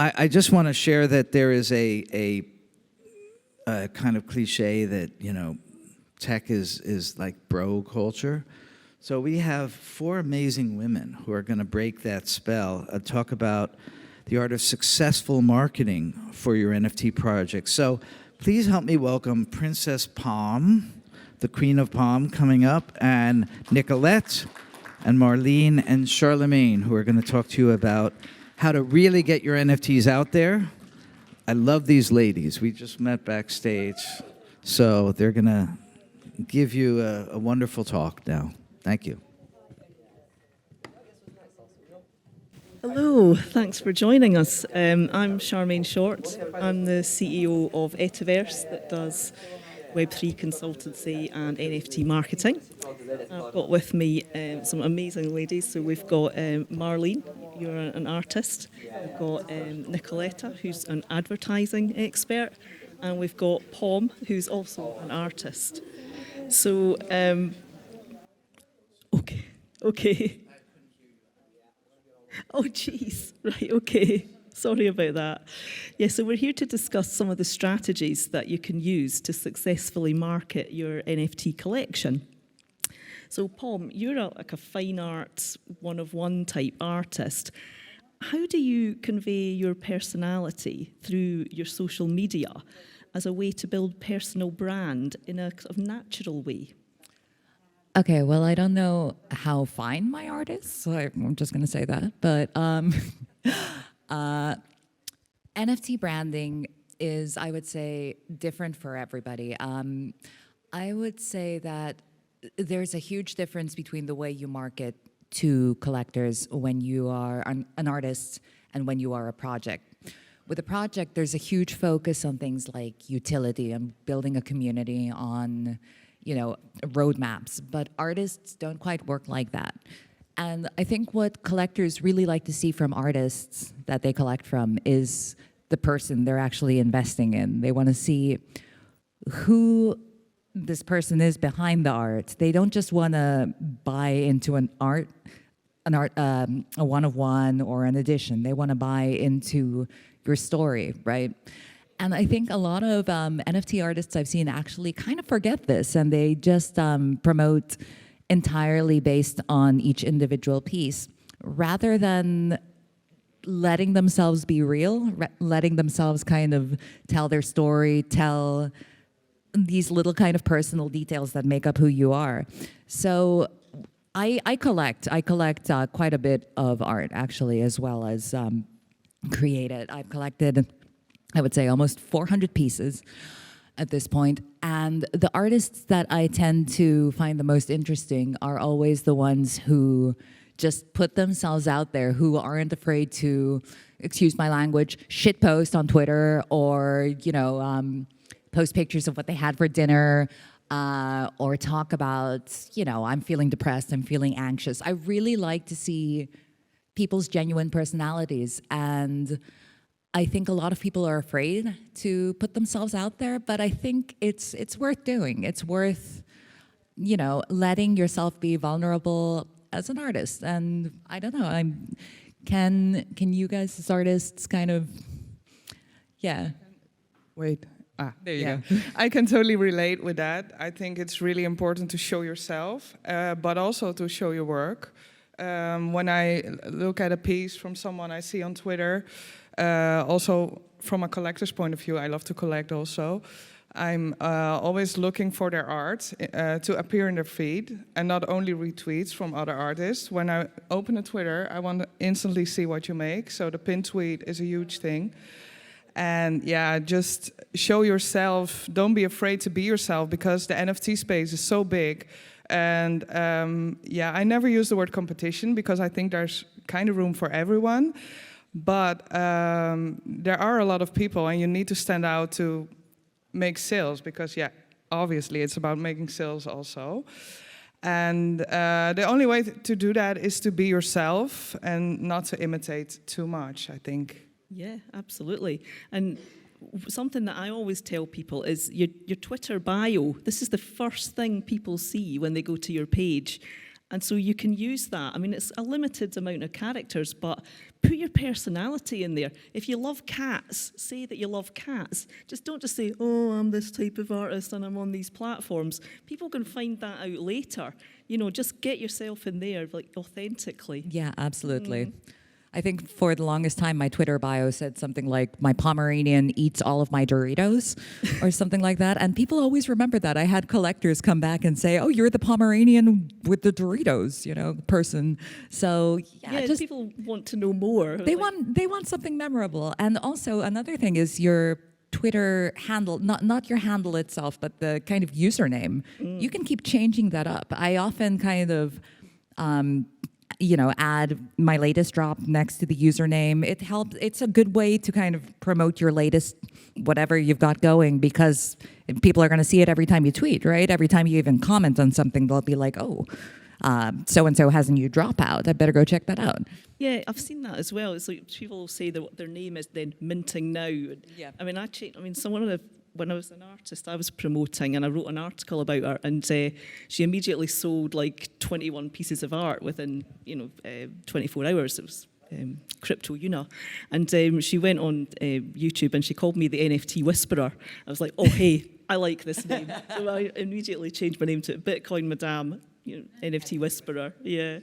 I just want to share that there is a kind of cliche that, you know, tech is like bro culture. So we have 4 amazing women who are going to break that spell and talk about the art of successful marketing for your NFT project. So please help me welcome Princess POM, the Queen of POM coming up, and Nikolett, and Marleen, and Charmaine, who are going to talk to you about how to really get your NFTs out there. I love these ladies. We just met backstage, so they're going to give you a wonderful talk now. Thank you. Hello, thanks for joining us. I'm Charmaine Short. I'm the CEO of Etiverse that does Web3 consultancy and NFT marketing. I've got with me some amazing ladies. So we've got Marleen, you're an artist. We've got Nikolett, who's an advertising expert. And we've got POM, who's also an artist. So, okay. Oh, geez. Right, okay. Sorry about that. Yeah, so we're here to discuss some of the strategies that you can use to successfully market your NFT collection. So, POM, you're like a fine art, one-of-one type artist. How do you convey your personality through your social media as a way to build personal brand in a sort of natural way? Okay, well, I don't know how fine my art is, so I'm just going to say that. But NFT branding is, I would say, different for everybody. I would say that there's a huge difference between the way you market to collectors when you are an artist and when you are a project. With a project, there's a huge focus on things like utility and building a community, on roadmaps, but artists don't quite work like that. And I think what collectors really like to see from artists that they collect from is the person they're actually investing in. They want to see who this person is behind the art. They don't just want to buy into a one-of-one or an edition. They want to buy into your story, right? And I think a lot of NFT artists I've seen actually kind of forget this, and they just promote entirely based on each individual piece, rather than letting themselves be real, letting themselves kind of tell their story, tell these little kind of personal details that make up who you are. So I collect quite a bit of art, actually, as well as create it. I've collected, I would say, almost 400 pieces at this point. And the artists that I tend to find the most interesting are always the ones who just put themselves out there, who aren't afraid to, excuse my language, shitpost on Twitter, or, post pictures of what they had for dinner, or talk about, I'm feeling depressed, I'm feeling anxious. I really like to see people's genuine personalities, and I think a lot of people are afraid to put themselves out there, but I think it's worth doing. It's worth, letting yourself be vulnerable as an artist. And I don't know, can you guys as artists kind of, yeah. Wait. There you go. I can totally relate with that. I think it's really important to show yourself, but also to show your work. When I look at a piece from someone I see on Twitter, also from a collector's point of view, I love to collect also. I'm always looking for their art to appear in their feed, and not only retweets from other artists. When I open a Twitter, I want to instantly see what you make. So the pin tweet is a huge thing. And yeah, just show yourself. Don't be afraid to be yourself, because the NFT space is so big. And I never use the word competition, because I think there's kind of room for everyone. But there are a lot of people, and you need to stand out to make sales, because obviously it's about making sales also. And the only way to do that is to be yourself and not to imitate too much, I think. Yeah, absolutely. And something that I always tell people is your Twitter bio. This is the first thing people see when they go to your page. And so you can use that. I mean, it's a limited amount of characters, but put your personality in there. If you love cats, say that you love cats. Don't just say, oh, I'm this type of artist and I'm on these platforms. People can find that out later. Just get yourself in there, like, authentically. Yeah, absolutely. I think for the longest time, my Twitter bio said something like, my Pomeranian eats all of my Doritos, or something like that. And people always remember that. I had collectors come back and say, oh, you're the Pomeranian with the Doritos, person. So yeah, just people want to know more. They want something memorable. And also another thing is your Twitter handle, not your handle itself, but the kind of username. You can keep changing that up. I often kind of add my latest drop next to the username. It helps. It's a good way to kind of promote your latest whatever you've got going, because people are going to see it every time you tweet, right? Every time you even comment on something, they'll be like, oh, so-and-so has a new drop out. I better go check that out. Yeah, I've seen that as well. It's like people will say that what their name is then minting now. Yeah. I mean, when I was an artist, I was promoting and I wrote an article about her, and she immediately sold like 21 pieces of art within 24 hours. It was cryptoPOM, and she went on YouTube and she called me the NFT Whisperer. I was like, oh hey, I like this name, so I immediately changed my name to Bitcoin Madame, NFT Whisperer. Yeah.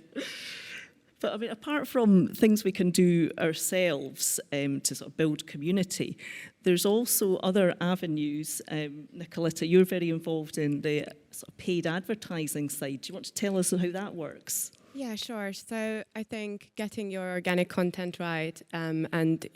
But I mean, apart from things we can do ourselves to sort of build community, there's also other avenues. Nikolett, you're very involved in the sort of paid advertising side. Do you want to tell us how that works? Yeah, sure. So I think getting your organic content right and,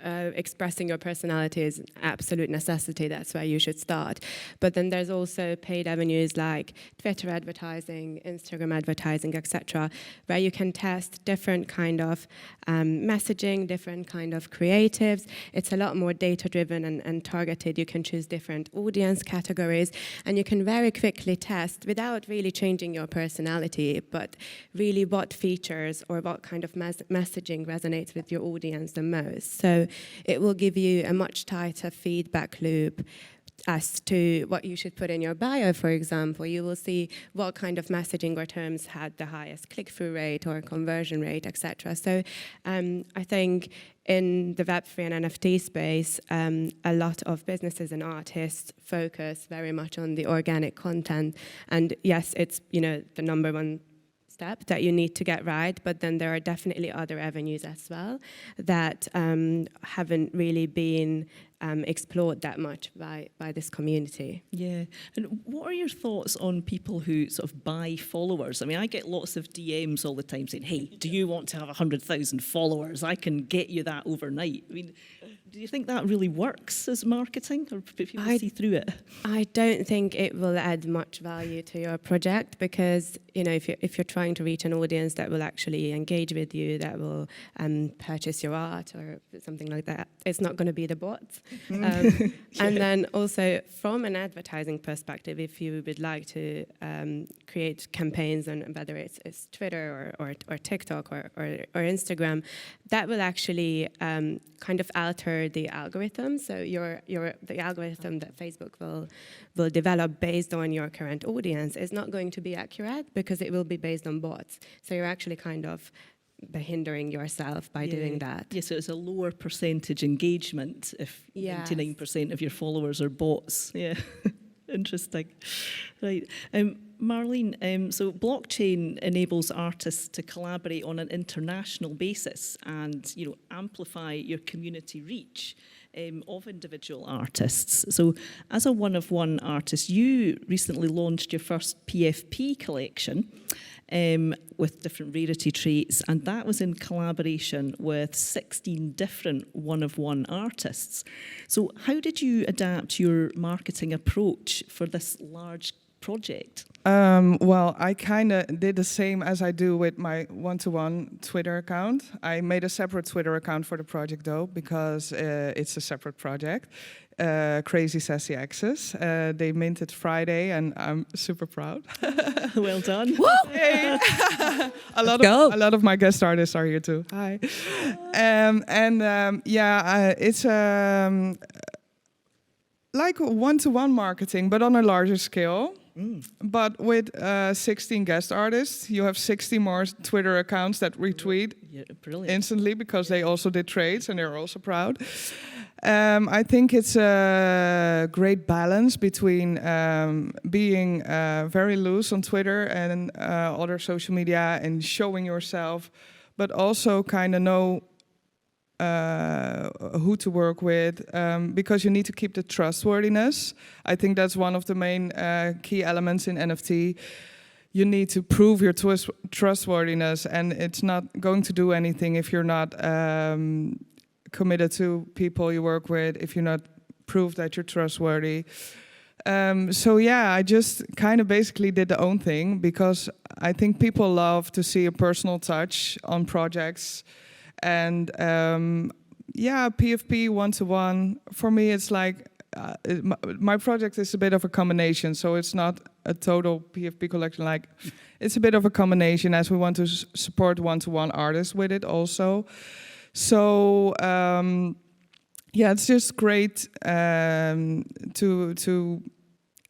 expressing your personality is an absolute necessity. That's where you should start. But then there's also paid avenues like Twitter advertising, Instagram advertising, etc., where you can test different kind of messaging, different kind of creatives. It's a lot more data-driven and targeted. You can choose different audience categories, and you can very quickly test without really changing your personality, but really what features or what kind of messaging resonates with your audience the most. So it will give you a much tighter feedback loop as to what you should put in your bio, for example. You will see what kind of messaging or terms had the highest click-through rate or conversion rate, etc. So I think in the Web3 and NFT space, a lot of businesses and artists focus very much on the organic content. And yes, it's the number one step that you need to get right, but then there are definitely other avenues as well that haven't really been explored that much by this community. Yeah, and what are your thoughts on people who sort of buy followers? I mean, I get lots of DMs all the time saying, hey, do you want to have 100,000 followers? I can get you that overnight. I mean, do you think that really works as marketing, or people see through it? I don't think it will add much value to your project, because if you're trying to reach an audience that will actually engage with you, that will purchase your art or something like that, it's not going to be the bots. And then also from an advertising perspective, if you would like to create campaigns, and whether it's Twitter or TikTok or Instagram, that will actually kind of alter the algorithm. So the algorithm that Facebook will develop based on your current audience is not going to be accurate, because it will be based on bots. So you're actually kind of hindering yourself by doing that. Yeah, so it's a lower percentage engagement if 99% of your followers are bots. Yeah, interesting. Right. Marleen, so blockchain enables artists to collaborate on an international basis and, amplify your community reach of individual artists. So as a one-of-one artist, you recently launched your first PFP collection with different rarity traits, and that was in collaboration with 16 different one-of-one artists. So how did you adapt your marketing approach for this large project? Well, I kind of did the same as I do with my one-to-one Twitter account. I made a separate Twitter account for the project, though, because it's a separate project. Crazy Sassy Access. They minted Friday, and I'm super proud. Well done. Hey. a lot of my guest artists are here too. Hi. It's like one-to-one marketing, but on a larger scale. But with 16 guest artists, you have 60 more Twitter accounts that retweet Brilliant. instantly because they also did trades and they're also proud. I think it's a great balance between being very loose on Twitter and other social media and showing yourself, but also kind of know who to work with, because you need to keep the trustworthiness. I think that's one of the main key elements in NFT. You need to prove your trustworthiness, and it's not going to do anything if you're not committed to people you work with, if you're not prove that you're trustworthy. So yeah, I just kind of basically did the own thing because I think people love to see a personal touch on projects. And yeah, PFP one-to-one, for me it's like, my project is a bit of a combination, so it's not a total PFP collection, like it's a bit of a combination as we want to support one-to-one artists with it also. So yeah, it's just great to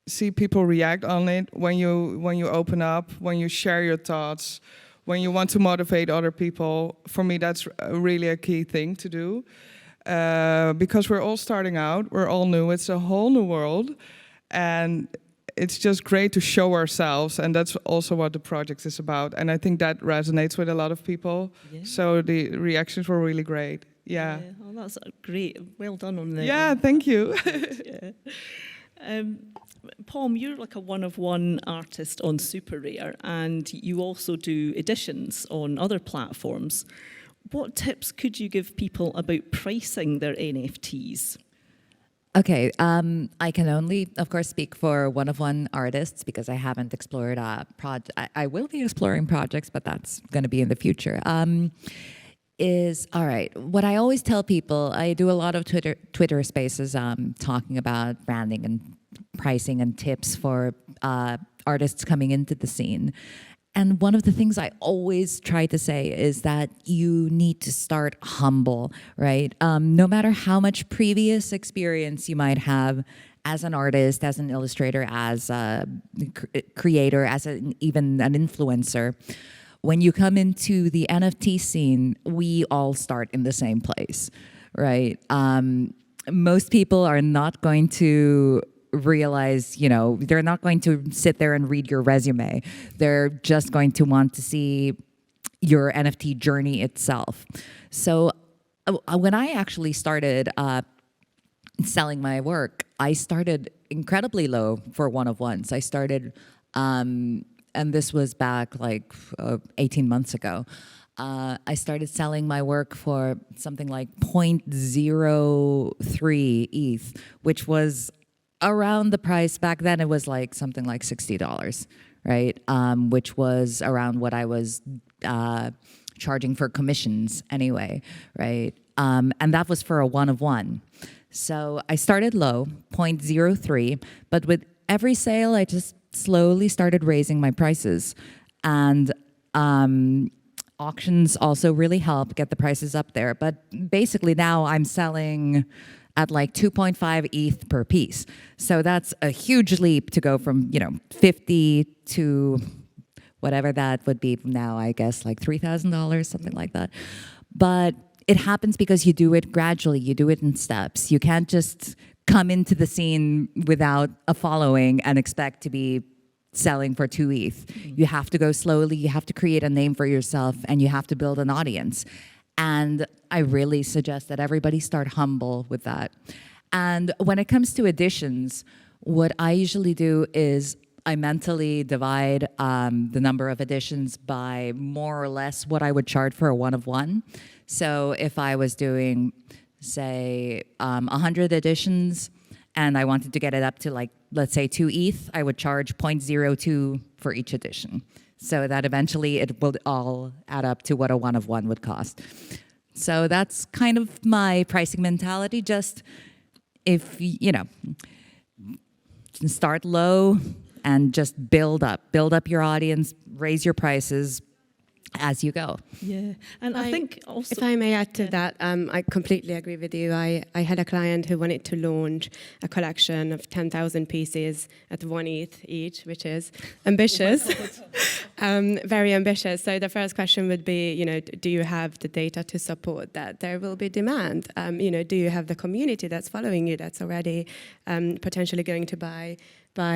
see people react on it when you open up, when you share your thoughts, when you want to motivate other people. For me, that's really a key thing to do. Because we're all starting out, we're all new, it's a whole new world, and it's just great to show ourselves, and that's also what the project is about. And I think that resonates with a lot of people. Yeah. So the reactions were really great. Yeah. Oh, that's great. Well done on that. Yeah, thank you. Yeah. POM, you're like a one-of-one artist on Super Rare, and you also do editions on other platforms. What tips could you give people about pricing their NFTs? Okay, I can only, of course, speak for one-of-one artists because I haven't explored I will be exploring projects, but that's going to be in the future. All right, what I always tell people, I do a lot of Twitter spaces talking about branding and pricing and tips for artists coming into the scene. And one of the things I always try to say is that you need to start humble, right? No matter how much previous experience you might have as an artist, as an illustrator, as a creator, as even an influencer, when you come into the NFT scene, we all start in the same place, right? Most people are not going to realize, they're not going to sit there and read your resume. They're just going to want to see your NFT journey itself. So when I actually started selling my work, I started incredibly low for one-of-ones. I started, and this was back like 18 months ago. I started selling my work for something like 0.03 ETH, which was around the price. Back then it was like something like $60, right? Which was around what I was charging for commissions anyway, right? And that was for a one-of-one. So I started low, 0.03, but with every sale I just slowly started raising my prices. And auctions also really help get the prices up there. But basically now I'm selling at like 2.5 ETH per piece. So that's a huge leap to go from, 50 to whatever that would be now, I guess like $3,000, something like that. But it happens because you do it gradually, you do it in steps. You can't just come into the scene without a following and expect to be selling for 2 ETH. You have to go slowly, you have to create a name for yourself, and you have to build an audience. And I really suggest that everybody start humble with that. And when it comes to editions, what I usually do is I mentally divide the number of editions by more or less what I would charge for a one-of-one. So if I was doing, say, 100 editions, and I wanted to get it up to like, let's say 2 ETH, I would charge 0.02 for each edition. So that eventually it will all add up to what a one-of-one would cost. So that's kind of my pricing mentality. Just if, start low and just build up your audience, raise your prices, as you go. Yeah, and I think also... If I may add to that, I completely agree with you. I had a client who wanted to launch a collection of 10,000 pieces at 1 ETH each, which is ambitious, very ambitious. So the first question would be, you know, do you have the data to support that? There will be demand. You know, do you have the community that's following you, that's already potentially going to buy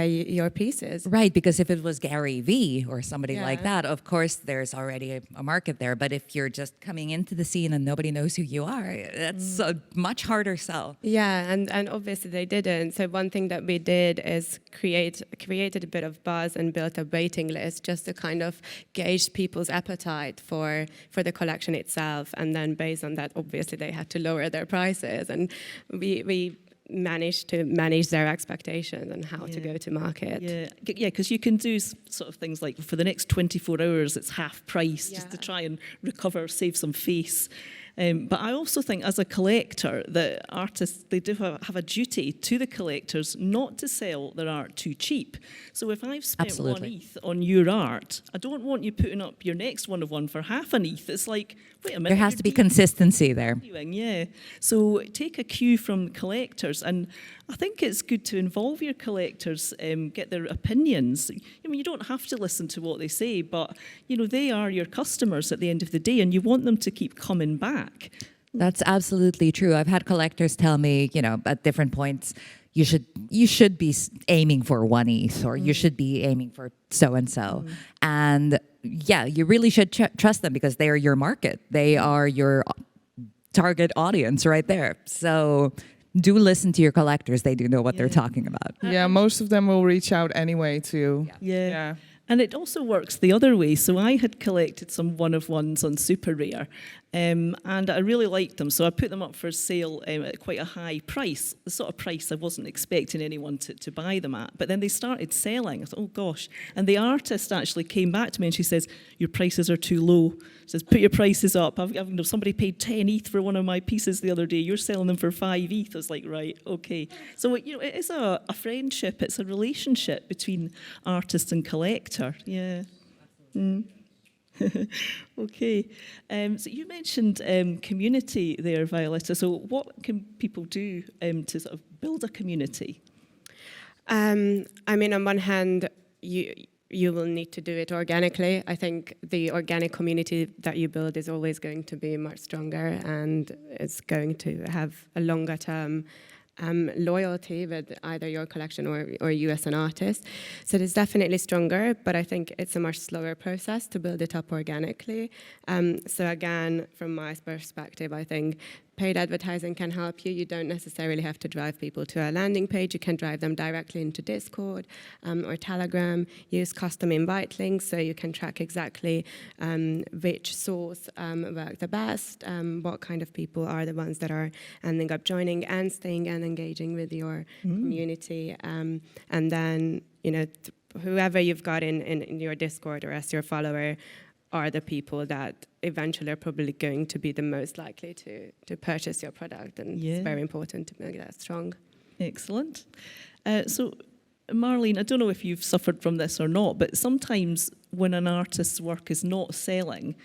your pieces? Right, because if it was Gary Vee or somebody like that, of course there's already a market there. But if you're just coming into the scene and nobody knows who you are, that's a much harder sell. Yeah, and obviously they didn't. So one thing that we did is created a bit of buzz and built a waiting list just to kind of gauge people's appetite for the collection itself. And then based on that, obviously they had to lower their prices. And we manage to manage their expectations and how to go to market. Yeah, because you can do sort of things like for the next 24 hours, it's half price just to try and recover, save some face. But I also think as a collector that artists, they do have a duty to the collectors not to sell their art too cheap. So if I've spent 1 ETH on your art, I don't want you putting up your next one of one for half an ETH. It's like, wait a minute. There has to be consistency there. Yeah. So take a cue from collectors, and I think it's good to involve your collectors, get their opinions. I mean, you don't have to listen to what they say, but you know they are your customers at the end of the day, and you want them to keep coming back. That's absolutely true. I've had collectors tell me, you know, at different points, you should be aiming for 1 ETH, or you should be aiming for so and so, and yeah, you really should trust them because they are your market. They are your target audience right there. So do listen to your collectors. They do know what they're talking about. Yeah, most of them will reach out anyway to you. Yeah. And it also works the other way. So I had collected some one-of-ones on Super Rare, and I really liked them. So I put them up for sale at quite a high price, the sort of price I wasn't expecting anyone to buy them at. But then they started selling. I thought, oh gosh. And the artist actually came back to me and she says, your prices are too low. She says, put your prices up. Somebody paid 10 ETH for one of my pieces the other day. You're selling them for 5 ETH. I was like, right, okay. So, you know, it is a friendship. It's a relationship between artist and collector. Yeah. Okay. So you mentioned community there, Violetta. So what can people do to sort of build a community? I mean, on one hand, you will need to do it organically. I think the organic community that you build is always going to be much stronger, and it's going to have a longer term loyalty with either your collection or you as an artist. So it's definitely stronger, but I think it's a much slower process to build it up organically. So again, from my perspective, I think paid advertising can help you. You don't necessarily have to drive people to a landing page. You can drive them directly into Discord or Telegram. Use custom invite links so you can track exactly which source work the best, what kind of people are the ones that are ending up joining and staying and engaging with your community. And then, you know, whoever you've got in your Discord or as your follower are the people that eventually are probably going to be the most likely to purchase your product. And it's very important to make that strong. Excellent. So, Marleen, I don't know if you've suffered from this or not, but sometimes when an artist's work is not selling,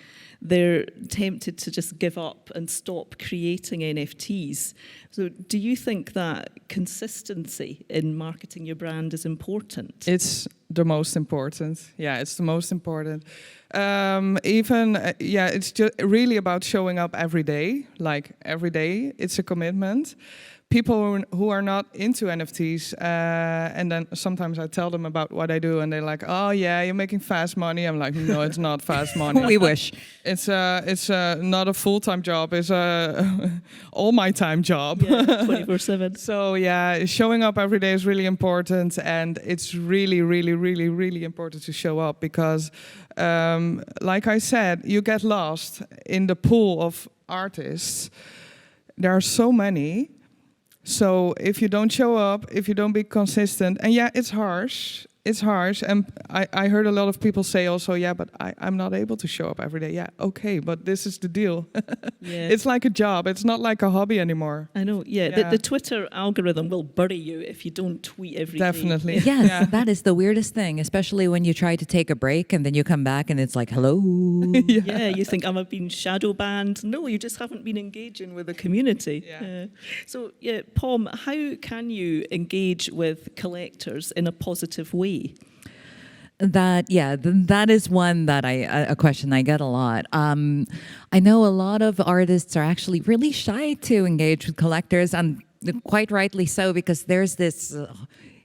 they're tempted to just give up and stop creating NFTs. So do you think that consistency in marketing your brand is important? It's the most important. Yeah, it's the most important. It's just really about showing up every day. Like every day, it's a commitment. People who are not into NFTs, and then sometimes I tell them about what I do, and they're like, "Oh yeah, you're making fast money." I'm like, "No, it's not fast money. We wish. It's not a full-time job. It's a all my time job. 24/7. So yeah, showing up every day is really important, and it's really, really, really, really important to show up because, like I said, you get lost in the pool of artists. There are so many. So if you don't show up, if you don't be consistent, and yeah, it's harsh. it's harsh, and I heard a lot of people say also, yeah, but I'm not able to show up every day. Yeah, okay, but this is the deal. Yeah. It's like a job. It's not like a hobby anymore. I know, yeah. The Twitter algorithm will bury you if you don't tweet every day. Definitely. Yes, Yeah. that is the weirdest thing, especially when you try to take a break and then you come back and it's like, hello. Yeah, you think I've been shadow banned. No, you just haven't been engaging with the community. Yeah. So, yeah, POM, how can you engage with collectors in a positive way? That is one that a question I get a lot. I know a lot of artists are actually really shy to engage with collectors, and quite rightly so, because there's this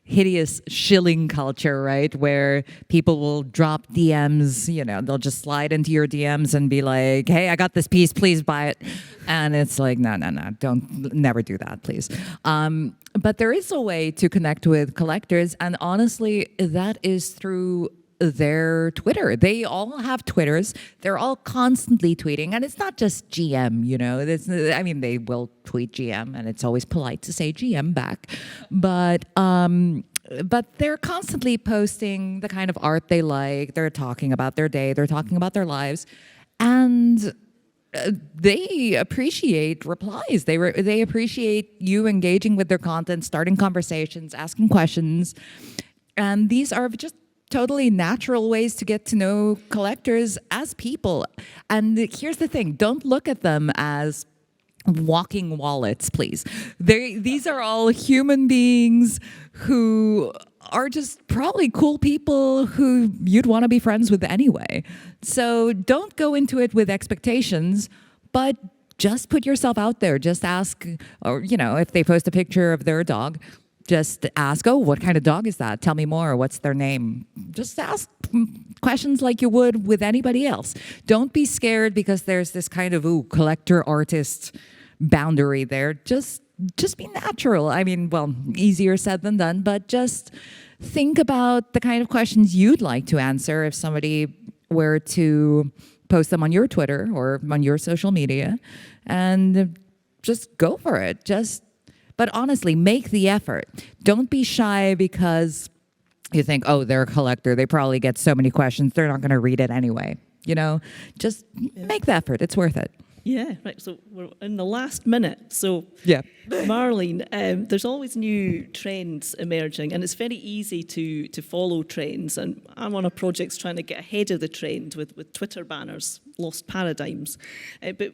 hideous shilling culture, right? Where people will drop DMs, they'll just slide into your DMs and be like, hey, I got this piece, please buy it. And it's like, no, never do that, please. But there is a way to connect with collectors, and honestly, that is through their Twitter. They all have Twitters. They're all constantly tweeting, and it's not just GM, they will tweet GM, and it's always polite to say GM back. But they're constantly posting the kind of art they like. They're talking about their day. They're talking about their lives, and they appreciate replies. They appreciate you engaging with their content, starting conversations, asking questions, and these are just totally natural ways to get to know collectors as people. And here's the thing, don't look at them as walking wallets, please. These are all human beings who are just probably cool people who you'd want to be friends with anyway. So don't go into it with expectations, but just put yourself out there. Just ask, or if they post a picture of their dog, just ask, oh, what kind of dog is that? Tell me more. What's their name? Just ask questions like you would with anybody else. Don't be scared because there's this kind of collector artist boundary there. Just be natural. I mean, well, easier said than done, but just think about the kind of questions you'd like to answer if somebody were to post them on your Twitter or on your social media, and just go for it. But honestly, make the effort. Don't be shy because you think, oh, they're a collector. They probably get so many questions. They're not going to read it anyway. Just make the effort. It's worth it. Yeah, right. So we're in the last minute. So, yeah, Marleen, there's always new trends emerging, and it's very easy to follow trends. And I'm on a project trying to get ahead of the trend with Twitter banners, lost paradigms. But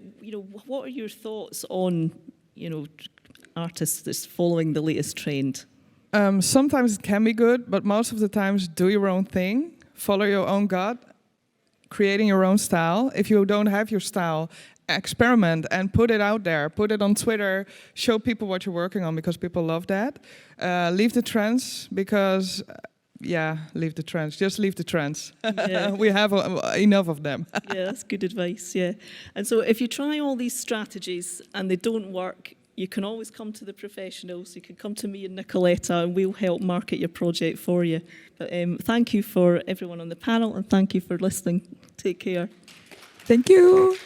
what are your thoughts on artists that's following the latest trend? Sometimes it can be good, but most of the times, do your own thing, follow your own gut, creating your own style. If you don't have your style, experiment and put it out there. Put it on Twitter. Show people what you're working on, because people love that. Leave the trends, because leave the trends. Just leave the trends. Yeah. We have enough of them. Yeah, that's good advice. Yeah, and so if you try all these strategies and they don't work, you can always come to the professionals. You can come to me and Nikolett, and we'll help market your project for you. But thank you for everyone on the panel, and thank you for listening. Take care. Thank you.